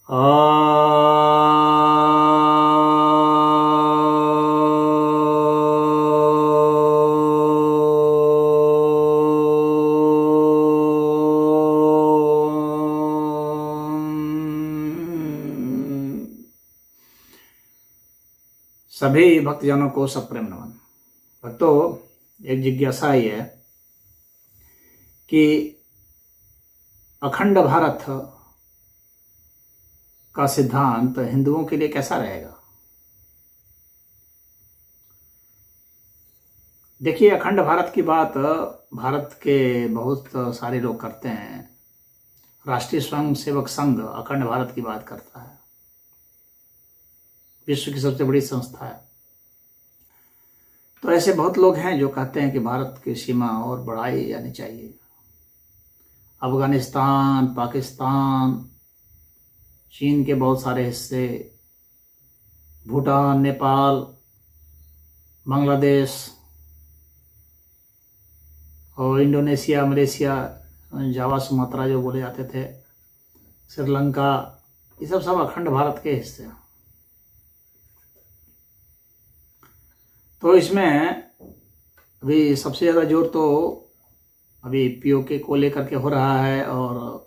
सभी भक्तजनों को सप्रेम नमन। भक्तों, एक जिज्ञासा ही है कि अखंड भारत का सिद्धांत हिंदुओं के लिए कैसा रहेगा। देखिए, अखंड भारत की बात भारत के बहुत सारे लोग करते हैं। राष्ट्रीय स्वयंसेवक संघ अखंड भारत की बात करता है, विश्व की सबसे बड़ी संस्था है। तो ऐसे बहुत लोग हैं जो कहते हैं कि भारत की सीमा और बढ़ाई जानी चाहिए। अफगानिस्तान, पाकिस्तान, चीन के बहुत सारे हिस्से, भूटान, नेपाल, बांग्लादेश और इंडोनेशिया, मलेशिया, जावा, सुमात्रा जो बोले जाते थे, श्रीलंका, ये सब अखंड भारत के हिस्से हैं। तो इसमें अभी सबसे ज़्यादा जोर तो अभी पीओके को लेकर के हो रहा है, और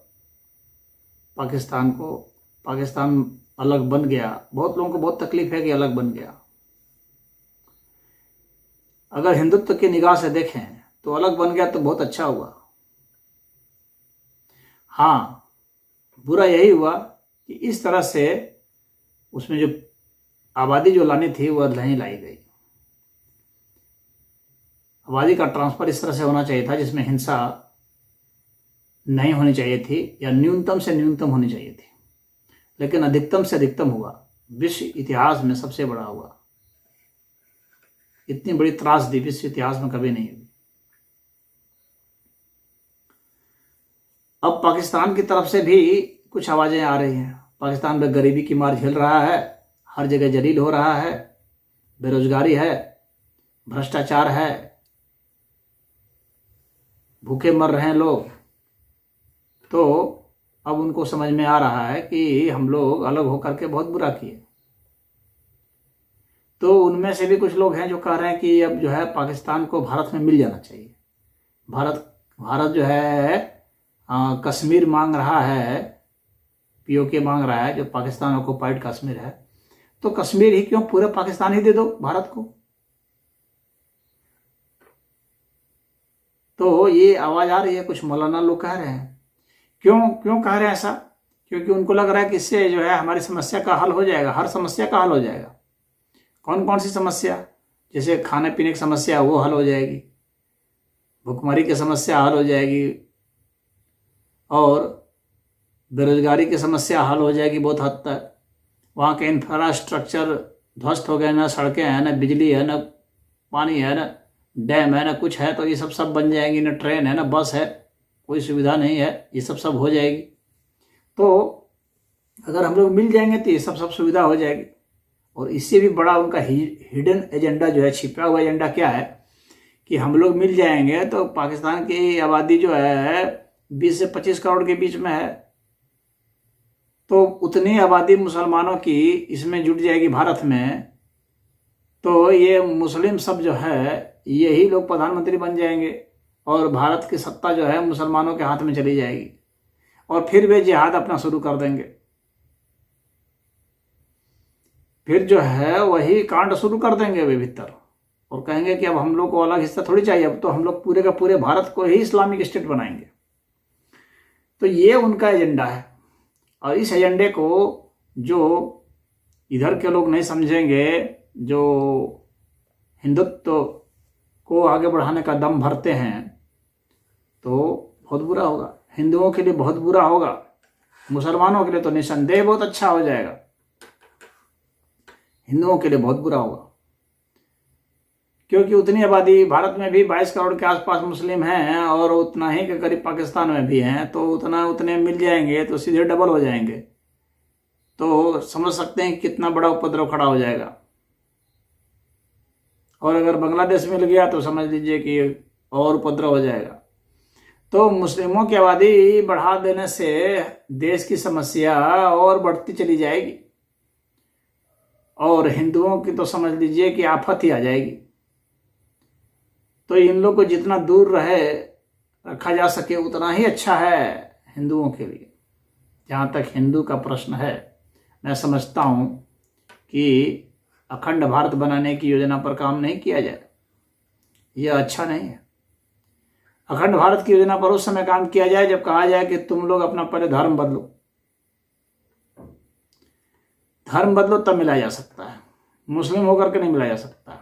पाकिस्तान अलग बन गया। बहुत लोगों को बहुत तकलीफ है कि अलग बन गया। अगर हिंदुत्व की निगाह से देखें तो अलग बन गया तो बहुत अच्छा हुआ। हाँ, बुरा यही हुआ कि इस तरह से उसमें जो आबादी जो लानी थी वह नहीं लाई गई। आबादी का ट्रांसफर इस तरह से होना चाहिए था जिसमें हिंसा नहीं होनी चाहिए थी, या न्यूनतम से न्यूनतम होनी चाहिए थी, लेकिन अधिकतम से अधिकतम हुआ। विश्व इतिहास में सबसे बड़ा हुआ। इतनी बड़ी त्रासदी विश्व इतिहास में कभी नहीं हुई। अब पाकिस्तान की तरफ से भी कुछ आवाजें आ रही हैं। पाकिस्तान में गरीबी की मार झेल रहा है, हर जगह जलील हो रहा है, बेरोजगारी है, भ्रष्टाचार है, भूखे मर रहे हैं लोग। तो अब उनको समझ में आ रहा है कि हम लोग अलग होकर के बहुत बुरा किए। तो उनमें से भी कुछ लोग हैं जो कह रहे हैं कि अब जो है पाकिस्तान को भारत में मिल जाना चाहिए। भारत जो है कश्मीर मांग रहा है, पीओके मांग रहा है, जो पाकिस्तान ऑक्युपाइड कश्मीर है। तो कश्मीर ही क्यों, पूरा पाकिस्तान ही दे दो भारत को। तो ये आवाज आ रही है, कुछ मौलाना लोग कह रहे हैं। क्यों कह रहे हैं ऐसा? क्योंकि उनको लग रहा है कि इससे जो है हमारी समस्या का हल हो जाएगा, हर समस्या का हल हो जाएगा। कौन कौन सी समस्या? जैसे खाने पीने की समस्या वो हल हो जाएगी, भुखमरी की समस्या हल हो जाएगी, और बेरोजगारी की समस्या हल हो जाएगी बहुत हद तक। वहाँ के इंफ्रास्ट्रक्चर ध्वस्त हो गए, ना सड़कें हैं, ना बिजली है, ना पानी है, ना डैम है, ना कुछ है। तो ये सब बन जाएंगी। ना ट्रेन है, ना बस है, कोई सुविधा नहीं है। ये सब हो जाएगी। तो अगर हम लोग मिल जाएंगे तो ये सब सुविधा हो जाएगी। और इससे भी बड़ा उनका हिडन एजेंडा जो है, छिपा हुआ एजेंडा क्या है कि हम लोग मिल जाएंगे तो पाकिस्तान की आबादी जो है 20 से 25 करोड़ के बीच में है, तो उतनी आबादी मुसलमानों की इसमें जुट जाएगी भारत में। तो ये मुस्लिम सब जो है यही लोग प्रधानमंत्री बन जाएंगे, और भारत की सत्ता जो है मुसलमानों के हाथ में चली जाएगी, और फिर वे जिहाद अपना शुरू कर देंगे। फिर जो है वही कांड शुरू कर देंगे वे भीतर, और कहेंगे कि अब हम लोग को अलग हिस्सा थोड़ी चाहिए, अब तो हम लोग पूरे का पूरे भारत को ही इस्लामिक स्टेट बनाएंगे। तो ये उनका एजेंडा है। और इस एजेंडे को जो इधर के लोग नहीं समझेंगे, जो हिंदुत्व को आगे बढ़ाने का दम भरते हैं, तो बहुत बुरा होगा। हिंदुओं के लिए बहुत बुरा होगा, मुसलमानों के लिए तो निसंदेह बहुत अच्छा हो जाएगा, हिंदुओं के लिए बहुत बुरा होगा। क्योंकि उतनी आबादी भारत में भी 22 करोड़ के आसपास मुस्लिम हैं, और उतना ही के करीब पाकिस्तान में भी हैं। तो उतने मिल जाएंगे तो सीधे डबल हो जाएंगे। तो समझ सकते हैं कितना बड़ा उपद्रव खड़ा हो जाएगा। और अगर बांग्लादेश मिल गया तो समझ लीजिए कि और उपद्रव हो जाएगा। तो मुस्लिमों की आबादी बढ़ा देने से देश की समस्या और बढ़ती चली जाएगी और हिंदुओं की तो समझ लीजिए कि आफत ही आ जाएगी। तो इन लोग को जितना दूर रखा जा सके उतना ही अच्छा है हिंदुओं के लिए। जहाँ तक हिंदू का प्रश्न है, मैं समझता हूँ कि अखंड भारत बनाने की योजना पर काम नहीं किया जाए, यह अच्छा नहीं है। अखंड भारत की योजना पर उस समय काम किया जाए जब कहा जाए कि तुम लोग अपना पहले धर्म बदलो, धर्म बदलो, तब मिलाया जा सकता है। मुस्लिम होकर के नहीं मिलाया जा सकता।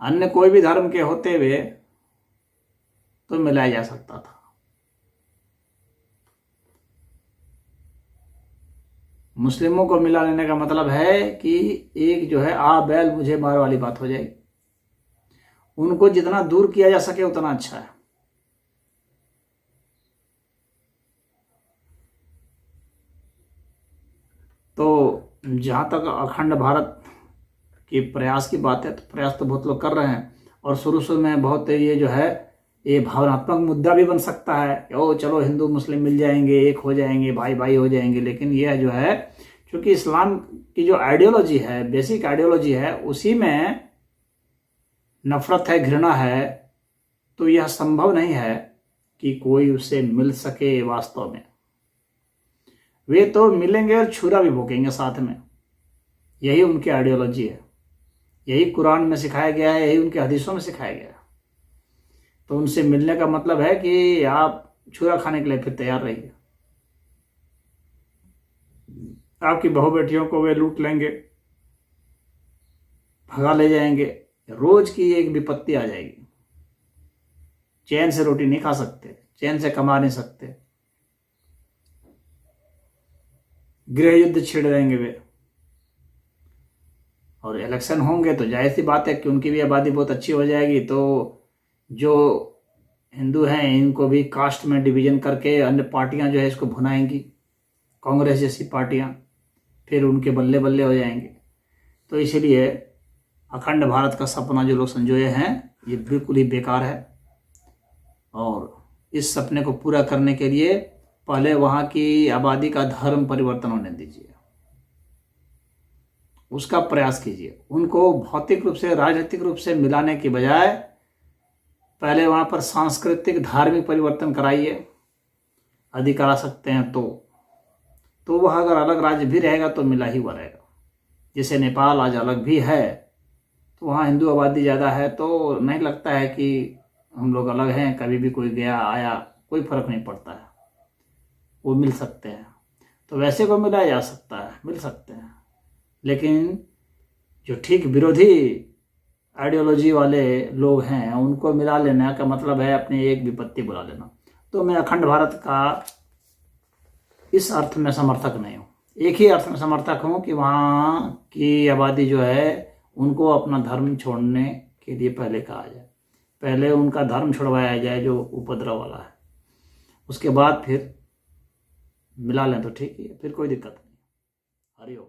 अन्य कोई भी धर्म के होते हुए तो मिलाया जा सकता था। मुस्लिमों को मिला लेने का मतलब है कि एक जो है आ बैल मुझे मार वाली बात हो जाएगी। उनको जितना दूर किया जा सके उतना अच्छा है। तो जहाँ तक अखंड भारत की प्रयास की बात है, तो प्रयास तो बहुत लोग कर रहे हैं और शुरू में बहुत ये जो है ये भावनात्मक मुद्दा भी बन सकता है। ओ चलो हिंदू मुस्लिम मिल जाएंगे, एक हो जाएंगे, भाई भाई हो जाएंगे। लेकिन यह जो है, क्योंकि इस्लाम की जो आइडियोलॉजी है, बेसिक आइडियोलॉजी है, उसी में नफरत है, घृणा है, तो यह संभव नहीं है कि कोई उससे मिल सके वास्तव में। वे तो मिलेंगे और छुरा भी भोंकेंगे साथ में। यही उनकी आइडियोलॉजी है, यही कुरान में सिखाया गया है, यही उनके हदीसों में सिखाया गया है। तो उनसे मिलने का मतलब है कि आप छुरा खाने के लिए फिर तैयार रहिए। आपकी बहू बेटियों को वे लूट लेंगे, भगा ले जाएंगे, रोज की एक विपत्ति आ जाएगी। चैन से रोटी नहीं खा सकते, चैन से कमा नहीं सकते, गृह युद्ध छेड़ देंगे वे। और इलेक्शन होंगे तो जाहिर सी बात है कि उनकी भी आबादी बहुत अच्छी हो जाएगी। तो जो हिंदू हैं इनको भी कास्ट में डिवीजन करके अन्य पार्टियां जो है इसको भुनाएंगी, कांग्रेस जैसी पार्टियां, फिर उनके बल्ले बल्ले हो जाएंगे। तो इसलिए अखंड भारत का सपना जो लोग संजोए हैं ये बिल्कुल ही बेकार है। और इस सपने को पूरा करने के लिए पहले वहाँ की आबादी का धर्म परिवर्तन होने दीजिए, उसका प्रयास कीजिए। उनको भौतिक रूप से, राजनीतिक रूप से मिलाने की बजाय पहले वहाँ पर सांस्कृतिक धार्मिक परिवर्तन कराइए। अधिकार आ सकते हैं तो वह अगर अलग राज्य भी रहेगा तो मिला ही हुआ रहेगा। जैसे नेपाल आज अलग भी है तो वहाँ हिंदू आबादी ज़्यादा है, तो नहीं लगता है कि हम लोग अलग हैं, कभी भी कोई गया आया कोई फर्क नहीं पड़ता है, वो मिल सकते हैं। तो वैसे को मिलाया जा सकता है, मिल सकते हैं। लेकिन जो ठीक विरोधी आइडियोलॉजी वाले लोग हैं उनको मिला लेने का मतलब है अपनी एक विपत्ति बुला लेना। तो मैं अखंड भारत का इस अर्थ में समर्थक नहीं हूँ। एक ही अर्थ में समर्थक हूँ कि वहाँ की आबादी जो है उनको अपना धर्म छोड़ने के लिए पहले कहा जाए, पहले उनका धर्म छुड़वाया जाए जो उपद्रव वाला है, उसके बाद फिर मिला लें तो ठीक है, फिर कोई दिक्कत नहीं। हरिओम।